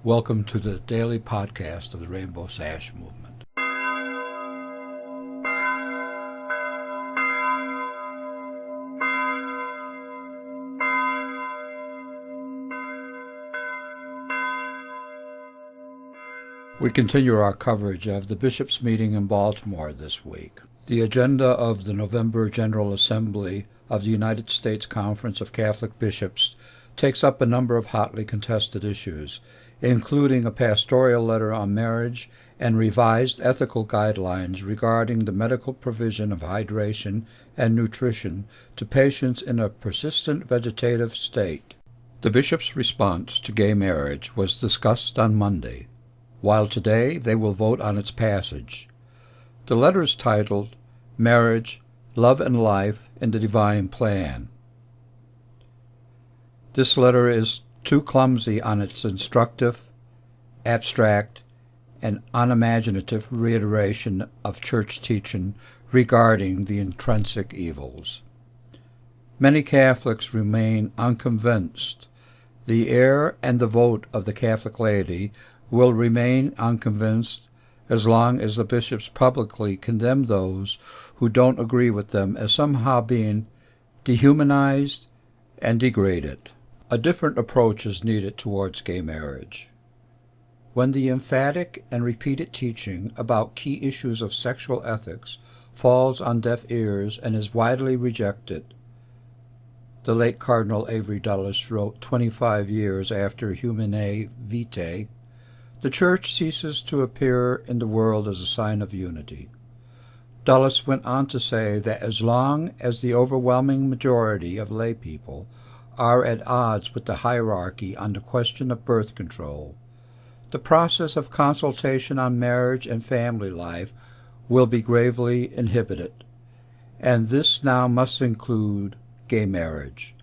Welcome to the daily podcast of the Rainbow Sash Movement. We continue our coverage of the Bishops' Meeting in Baltimore this week. The agenda of the November General Assembly of the United States Conference of Catholic Bishops takes up a number of hotly contested issues, including a pastoral letter on marriage and revised ethical guidelines regarding the medical provision of hydration and nutrition to patients in a persistent vegetative state. The bishop's response to gay marriage was discussed on Monday, while today they will vote on its passage. The letter is titled, Marriage, Love and Life in the Divine Plan. This letter is too clumsy on its instructive, abstract, and unimaginative reiteration of church teaching regarding the intrinsic evils. Many Catholics remain unconvinced. The air and the vote of the Catholic laity will remain unconvinced as long as the bishops publicly condemn those who don't agree with them as somehow being dehumanized and degraded. A different approach is needed towards gay marriage. When the emphatic and repeated teaching about key issues of sexual ethics falls on deaf ears and is widely rejected, the late Cardinal Avery Dulles wrote 25 years after Humanae Vitae, the Church ceases to appear in the world as a sign of unity. Dulles went on to say that as long as the overwhelming majority of lay people are at odds with the hierarchy on the question of birth control, the process of consultation on marriage and family life will be gravely inhibited, and this now must include gay marriage.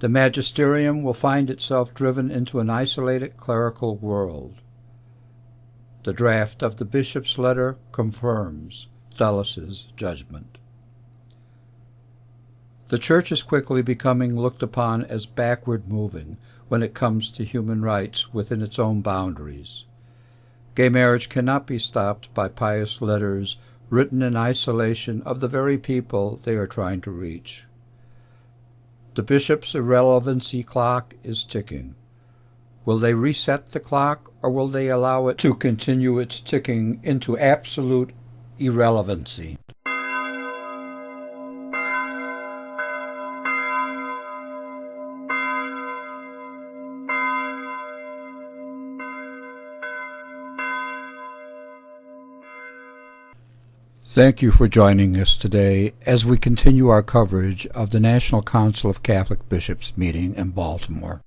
The magisterium will find itself driven into an isolated clerical world. The draft of the bishop's letter confirms Dulles's judgment. The Church is quickly becoming looked upon as backward-moving when it comes to human rights within its own boundaries. Gay marriage cannot be stopped by pious letters written in isolation of the very people they are trying to reach. The bishop's irrelevancy clock is ticking. Will they reset the clock, or will they allow it to continue its ticking into absolute irrelevancy? Thank you for joining us today as we continue our coverage of the National Council of Catholic Bishops meeting in Baltimore.